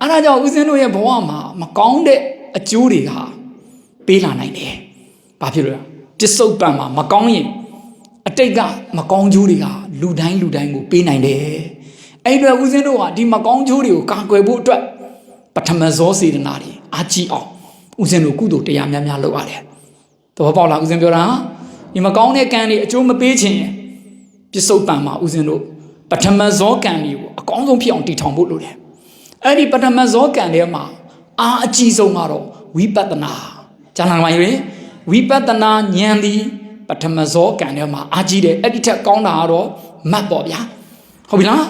အားကြောင့်ဦးဇင်းတို့ရဲ့ဘဝမှာမကောင်းတဲ့အကျိုးတွေကပေးလာနိုင်တယ်။ဘာဖြစ်လို့လဲ။ပစ္စုပန်မှာမကောင်းရင်အတိတ်ကမကောင်းကျိုးတွေကလူတိုင်းကိုပေးနိုင်တယ်။အဲ့အတွက်ဦးဇင်းတို့ကဒီမကောင်းကျိုးတွေကိုကာကွယ်ဖို့အတွက်ပထမဇောစေတနာတွေအားကြီးအောင်ဦးဇင်းတို့ကုသိုလ်တရားများလုပ်ရတယ်။သဘောပေါက်လားဦးဇင်းပြောတာဒီမကောင်းတဲ့ကံတွေအကျိုးမပေးခြင်းပစ္စုပန်မှာဦးဇင်းတို့ပထမဇောကံတွေကိုအကောင်းဆုံးဖြစ်အောင်တည်ထောင်ဖို့လိုတယ်။အဲ့ဒီပထမဇောကံတွေမှာအားအကြီးဆုံးကတော့ဝိပဿနာကျမ်းစာမှာရေးဝိပဿနာဉာဏ်သည်ပထမဇောကံတွေမှာအားကြီးတယ်အဲ့ဒီထက်ကောင်းတာကတော့မတ်ပေါ့ဗျာဟုတ်ပြီလား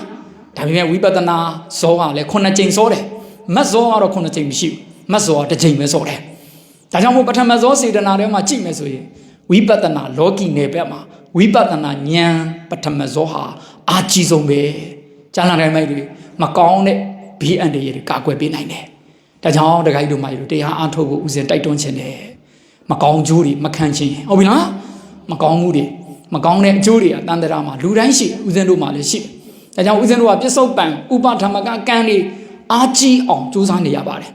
ဒါပေမဲ့ဝိပဿနာဇောကလည်း9ကြိမ်ဇောတယ်မတ်ဇောကတော့9ကြိမ်မရှိဘူးမတ်ဇောက1ကြိမ်ပဲဇောတယ်ဒါကြောင့်မို့ပထမဇောစေတနာတွေမှာကြည့်မယ်ဆိုရင်ဝိပဿနာလောကီနယ်ဘက်မှာဝိပဿနာဉာဏ်ပထမဇောဟာအားကြီးဆုံးပဲကျမ်းစာထဲမှာမကောင်းတဲ့ဘေးအန္တရာယ်တွေကာကွယ်ပေးနိုင်တယ်ဒါကြောင့်တခါကြီးတို့မှယူတရားအားထုတ်ဖို့ဦးဇင်တိုက်တွန်းခြင်းတယ်မကောင်းကျိုးတွေမခံခြင်းဟုတ်ပြီလားမကောင်းမှုတွေမကောင်းတဲ့အကျိုးတွေအတန်တရာမှာလူတိုင်းရှိဦးဇင်တို့မှလည်းရှိတယ်ဒါကြောင့်ဦးဇင်တို့ကပစ္စုပန်ဥပဓမ္မကကံတွေအားကြီးအောင်ကြိုးစားနေရပါတယ်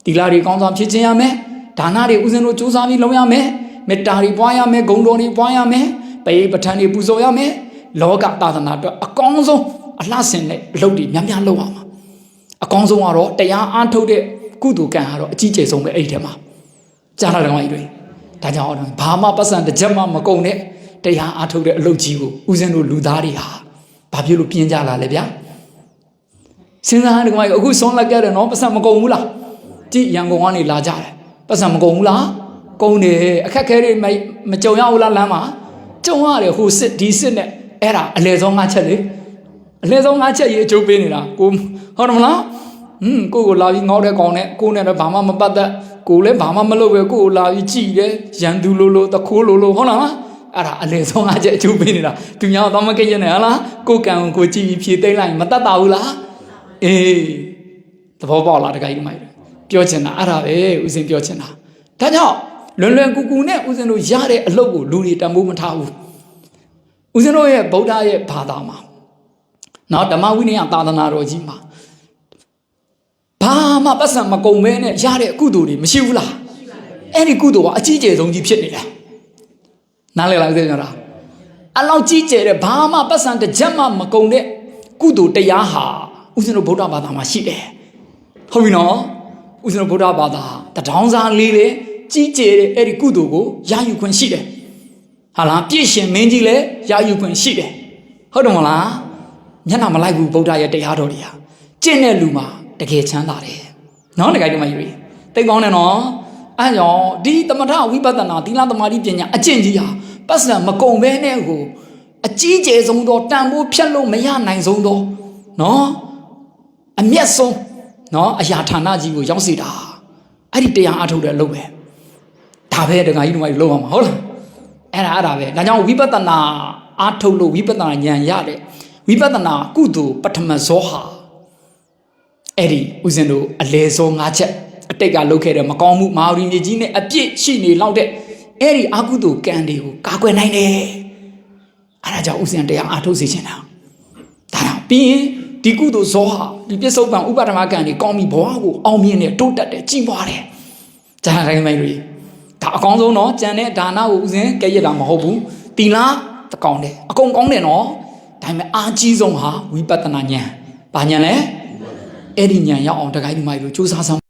သီလတွေကောင်းစွာဖြည့်ခြင်းရမယ်ဒါနတွေဦးဇင်တို့ကြိုးစားပြီးလုပ်ရမယ်မေတ္တာတွေပွားရမယ်ဂုဏ်တော်တွေပွားရမယ်ပရိပဋ္ဌာန်တွေပူဇော်ရမယ်လောကသာသနာအတွက်အကောင်းဆုံးအလှဆင်တဲ့အလုပ်တွေများလုပ်ရမှာအကောင်းဆုံးကတော့တရားအားထုတ်တဲ့ကုသိုလ်ကံကတော့အကြီးကျယ်ဆုံးပဲအဲ့ဒီထဲမှာကြားလာတယ်မကြီးတွေဒါကြောင့်ဘာမှပတ်စံတစ်ချက်မှမကုန်တဲ့တရားအားထုတ်တဲ့အလုပ်ကြီးကိုဦးဇင်းတို့လူသားတွေဟာဘာဖြစ်လို့ပြင်းကြလာလဲဗျာစဉ်းစားတယ်ကမကြီးအခုဆုံးလက်ခဲ့တယ်နော်ပတ်စံမကုန်ဘူးလားကြည့်ရန်ကုန်ကနေလာကြတယ်ပတ်စံမကုန်ဘူးလားကုန်တယ်အခက်ခဲတွေမကြုံရဘူးလားလမ်းမှာကြုံရတယ်ဟိုစစ်ဒီစစ်နဲ့အဲ့ဒါအလဲဆုံး၅ချက်လေအလဲဆုံး၅ချက်ရေးအကျိုးပေးနေတာကိုဟုတ်တယ်မလားကိုလာပြီးငေါတဲ့ကောင်နဲ့ကိုနဲ့တော့ဘာမှမပတ်သက်ကိုလည်းဘာမှမလုပ်ပဲကိုလာပြီးကြည်တယ်ရန်သူလိုတခိုးလိုဟုတ်လားအဲ့ဒါအလဲဆုံးအားချက်အကျိုးပေးနေတာသူများတော့မကိရနဲ့ဟလားကိုကံကိုကြည်ပြီးဖြေသိမ့်လိုက်မတတ်တာဘူးလားအေးသဘောပေါက်လားတခါကြီးမိုက်ပြောချင်တာအဲ့ဒါပဲဦးစင်ပြောချင်တာဒါကြောင့်လွန်ကူနဲ့ဦးစင်တို့ရတဲ့အလုပ်ကိုလူတွေတမိုးမထားဘူးဦးစင်တို့ရဲ့ဗုဒ္ဓရဲ့ဘာသာမှာနော်ဓမ္မဝိနည်းသာသနာတော်ကြီးမှာဘာမှပတ်စံမကုန်မဲနဲ့ရတဲ့ကုသိုလ်တွေမရှိဘူးလားအဲ့ဒီကုသိုလ်ကအကြီးကျယ်ဆုံးကြီးဖြစ်နေတယ်နားလည်လားသိကြလားအလောက်ကြီးကျယ်တဲ့ဘာမှပတ်စံတစ်ချက်မှမကုန်တဲ့ကုသိုလ်တရားဟာဦးဇင်းတို့ဗုဒ္ဓဘာသာမှာရှိတယ်ဟုတ်ပြီနော်ဦးဇင်းတို့ဗုဒ္ဓဘာသာတထောင်စားလေးလေကြီးကျယ်တဲ့အဲ့ဒီကုသိုလ်ကိုရယူခွင့်ရှိတယ်ဟာလားပြည့်ရှင်မင်းကြီးလည်းရယူခွင့်ရှိတယ်ဟုတ်တယ်မလားမျက်နှာမလိုက်ဘူးဗုဒ္ဓရဲ့တရားတော်တွေဟာကျင့်တဲ့လူမှာတကယ်ချမ်းသာတယ်နော်တကယ်ဒီမှာယူရီသိကောင်းတယ်နော်အဲကြောင့်ဒီသမထဝိပဿနာသီလသမာဓိပညာအကျင့်ကြီးဟာပတ်စံမကုန်ဘဲနဲ့ကိုအကြီးကျယ်ဆုံးသောတန်ဖိုးဖြတ်လို့မရနိုင်ဆုံးသောနော်အမျက်ဆုံးနော်အရာဌာနကြီးကိုရောက်စေတာအဲ့ဒီတရားအထုတ်တဲ့အလုပ်ပဲဒါပဲတကယ်ကြီးတို့ကလုပ်ရမှာဟုတ်လားအဲ့ဒါပဲဒါကြောင့်ဝိပဿနာအထုတ်လို့ဝိပဿနာဉာဏ်ရတဲ့ဝိပဿနာကုသိုလ်ပထမဇောဟာအဲ့ဒီဦးဇင်းတို့အလဲဆုံး၅ချက်အတိတ်ကလုပ်ခဲ့တဲ့မကောင်းမှုမာရီမြေကြီးနဲ့အပြစ်ရှိနေလောက်တဲ့အဲ့ဒီအကုသိုလ်ကံတွေကိုကာကွယ်နိုင်တယ်အဲ့ဒါကြောင့်ဦးဇင်းတရားအားထုတ်စေချင်တာဒါကြောင့်ပြီးရင်ဒီကုသိုလ်ဇောဟာဒီပြစ္ဆုတ်ပံဥပဒမကံတွေကောင်းပြီးဘဝကိုအောင်မြင်တယ်တိုးတက်တယ်ကြီးပွားတယ်ဒါတိုင်းမိုင်းတွေဒါအကောင်းဆုံးတော့ကြံတဲ့ဒါနကိုဦးဇင်းကဲရတာမဟုတ်ဘူးတီလာတကောင်းတယ်အကုန်ကောင်းတယ်နော်ဒါပေမဲ့အားကြီးဆုံးဟာဝိပဿနာဉာဏ်ဘာဉာဏ်လဲအဲ့ဒီဉာဏ်ရောက်အောင်တခိုင်းဒီမိုက်လို့စူးစမ်းဆောင်